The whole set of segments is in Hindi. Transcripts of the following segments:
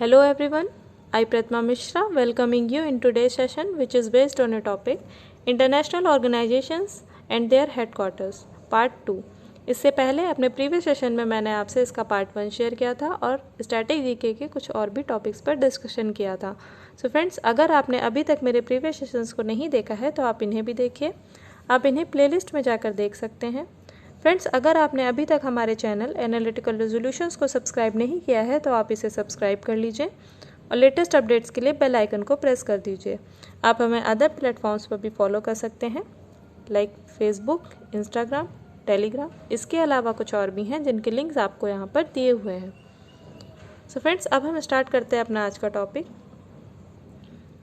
Hello everyone, I Pratma Mishra welcoming you in today's session which is based on a topic International Organizations and their Headquarters Part 2। इससे पहले अपने प्रीवियस सेशन में मैंने आपसे इसका पार्ट 1 शेयर किया था और स्टैटिक जीके के कुछ और भी टॉपिक्स पर डिस्कशन किया था। सो फ्रेंड्स, अगर आपने अभी तक मेरे प्रीवियस सेशंस को नहीं देखा है तो आप इन्हें भी देखिए, आप इन्हें प्लेलिस्ट में जाकर देख सकते हैं। फ्रेंड्स, अगर आपने अभी तक हमारे चैनल एनालिटिकल रेजोल्यूशंस को सब्सक्राइब नहीं किया है तो आप इसे सब्सक्राइब कर लीजिए और लेटेस्ट अपडेट्स के लिए बेल आइकन को प्रेस कर दीजिए। आप हमें अदर प्लेटफॉर्म्स पर भी फॉलो कर सकते हैं लाइक फेसबुक, इंस्टाग्राम, टेलीग्राम। इसके अलावा कुछ और भी हैं जिनके लिंक्स आपको यहाँ पर दिए हुए हैं। सो फ्रेंड्स, अब हम स्टार्ट करते हैं अपना आज का topic.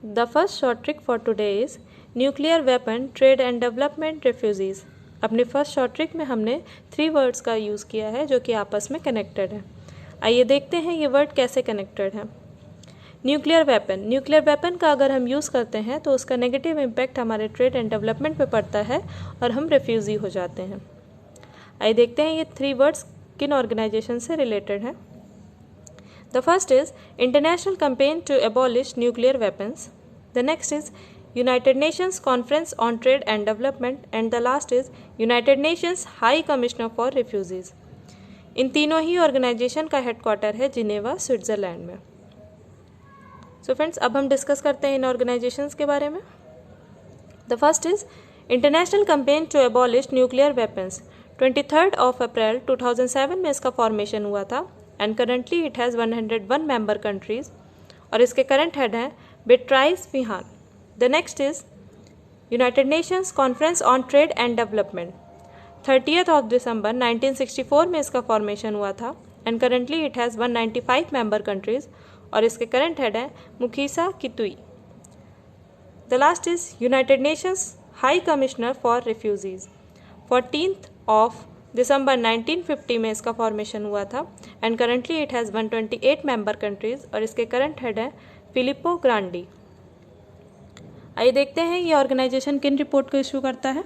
The first short trick for today is nuclear weapon trade and development refugees. अपने फर्स्ट शॉर्ट ट्रिक में हमने 3 वर्ड्स का यूज़ किया है जो कि आपस में कनेक्टेड है। आइए देखते हैं ये वर्ड कैसे कनेक्टेड है। न्यूक्लियर वेपन का अगर हम यूज़ करते हैं तो उसका नेगेटिव इम्पैक्ट हमारे ट्रेड एंड डेवलपमेंट पे पड़ता है और हम रेफ्यूजी हो जाते हैं। आइए देखते हैं ये 3 वर्ड्स किन ऑर्गेनाइजेशन से रिलेटेड हैं। The first is International Campaign to Abolish Nuclear Weapons, the next is United Nations Conference on Trade and Development and the last is United Nations High Commissioner for Refugees। इन तीनों ही ऑर्गेनाइजेशन का हेडक्वार्टर है जिनेवा, स्विट्जरलैंड में। सो फ्रेंड्स, अब हम डिस्कस करते हैं इन ऑर्गेनाइजेशंस के बारे में। The first is International Campaign to Abolish Nuclear Weapons. 23 April 2007 में इसका फॉर्मेशन हुआ था and currently it has 101 member countries और इसके करंट हेड हैं बेट्राइस Vihaan. The next is United Nations Conference on Trade and Development। 30th of December 1964 में इसका फॉर्मेशन हुआ था and currently it has 195 member countries और इसके करंट हेड हैं Mukhisa Kituyi. The last is United Nations High Commissioner for Refugees. 14th of December 1950 में इसका फॉर्मेशन हुआ था and currently it has 128 member countries और इसके करंट हेड हैं फिलिपो ग्रांडी। आइए देखते हैं ये ऑर्गेनाइजेशन किन रिपोर्ट को इशू करता है।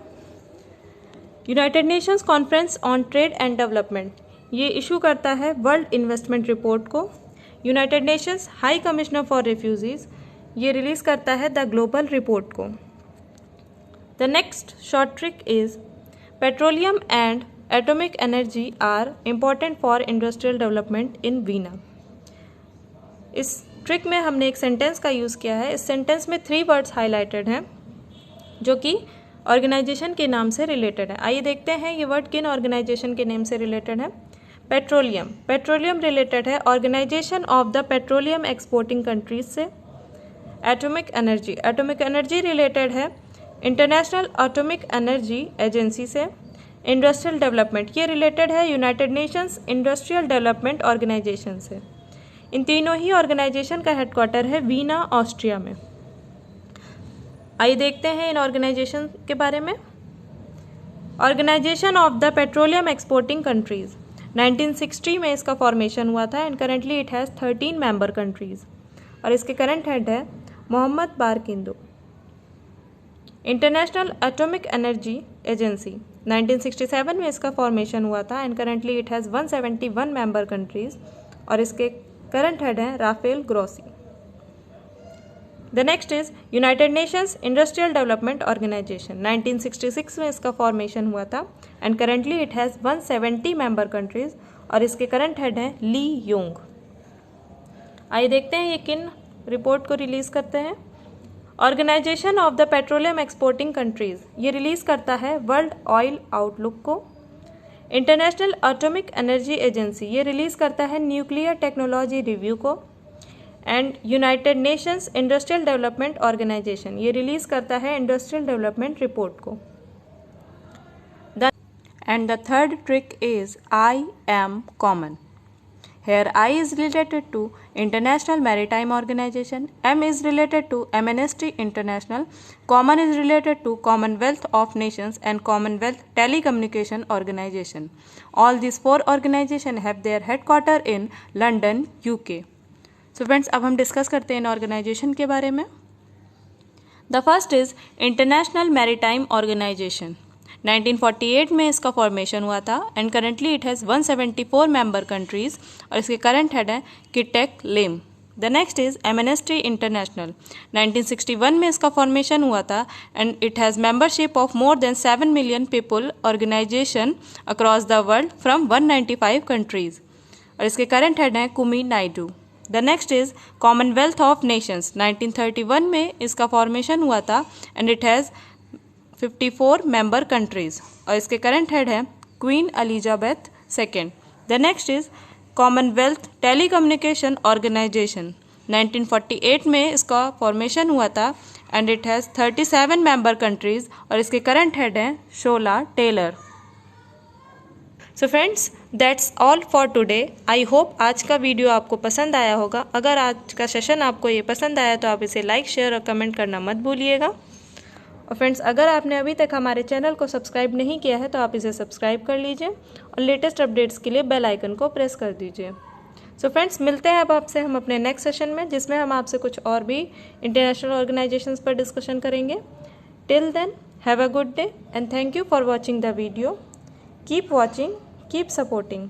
United Nations Conference on Trade and Development ये इशू करता है वर्ल्ड इन्वेस्टमेंट रिपोर्ट को। United Nations High Commissioner for Refugees ये रिलीज करता है द ग्लोबल रिपोर्ट को। The next short trick is petroleum and atomic energy are important for industrial development in Vienna. इस ट्रिक में हमने एक सेंटेंस का यूज़ किया है। इस सेंटेंस में 3 वर्ड्स हाईलाइटेड हैं जो कि ऑर्गेनाइजेशन के नाम से रिलेटेड है। आइए देखते हैं ये वर्ड किन ऑर्गेनाइजेशन के नेम से रिलेटेड है। पेट्रोलियम रिलेटेड है Organization of the petroleum exporting Countries से। एटॉमिक एनर्जी रिलेटेड है इंटरनेशनल एटॉमिक एनर्जी एजेंसी से। इंडस्ट्रियल डेवलपमेंट ये रिलेटेड है United Nations Industrial Development Organization से। इन तीनों ही ऑर्गेनाइजेशन का हेडक्वार्टर है वीना, ऑस्ट्रिया में। आइए देखते हैं इन ऑर्गेनाइजेशन के बारे में। Organisation of the petroleum exporting countries 1960 में इसका फॉर्मेशन हुआ था and currently it has 13 member countries और इसके करंट हेड है Mohammed Barkindo. International Atomic Energy Agency 1967 में इसका फॉर्मेशन हुआ था and currently it has 171 member countries और इसके करंट हेड हैं Rafael Grossi. The next is United Nations Industrial Development Organisation 1966 में इसका फॉर्मेशन हुआ था and currently it has 170 member countries और इसके करंट हेड हैं ली योंग। आइए देखते हैं ये किन रिपोर्ट को रिलीज करते हैं। Organization of the petroleum exporting Countries ये रिलीज करता है वर्ल्ड ऑयल आउटलुक को। इंटरनेशनल एटॉमिक एनर्जी एजेंसी ये रिलीज करता है न्यूक्लियर टेक्नोलॉजी रिव्यू को and United Nations Industrial Development Organization ये रिलीज करता है इंडस्ट्रियल डेवलपमेंट रिपोर्ट को। And the third trick is I am common. Here I is related to International Maritime Organization, M is related to Amnesty International, Common is related to Commonwealth of Nations and Commonwealth Telecommunication Organization. All these 4 organizations have their headquarter in London, UK. So friends, अब हम डिस्कस करते हैं इन ऑर्गेनाइजेशन के बारे में। The first is International Maritime Organization। 1948 में इसका फॉर्मेशन हुआ था and currently it has 174 member countries और इसके करंट हेड हैं Kitack Lim. The next is Amnesty International. 1961 में इसका फॉर्मेशन हुआ था and it has membership of more than 7 million people organisation across the world from 195 countries. और इसके करंट हेड हैं Kumi Naidoo. The next is Commonwealth of Nations. 1931 में इसका फॉर्मेशन हुआ था and it has 54 member countries. और इसके करंट हेड हैं Queen Elizabeth second. The next is Commonwealth Telecommunication Organisation. 1948 में इसका फॉर्मेशन हुआ था and it has 37 member countries. और इसके करंट हेड हैं Shola Taylor. So friends, that's all for today. I hope आज का वीडियो आपको पसंद आया होगा। अगर आज का सेशन आपको ये पसंद आया तो आप इसे लाइक, शेयर और कमेंट करना मत भूलिएगा। और फ्रेंड्स, अगर आपने अभी तक हमारे चैनल को सब्सक्राइब नहीं किया है तो आप इसे सब्सक्राइब कर लीजिए और लेटेस्ट अपडेट्स के लिए बेल आइकन को प्रेस कर दीजिए। सो फ्रेंड्स, मिलते हैं अब आपसे हम अपने नेक्स्ट सेशन में, जिसमें हम आपसे कुछ और भी इंटरनेशनल ऑर्गेनाइजेशंस पर डिस्कशन करेंगे। Till then, have a good day and thank you for watching the video. Keep watching, keep supporting.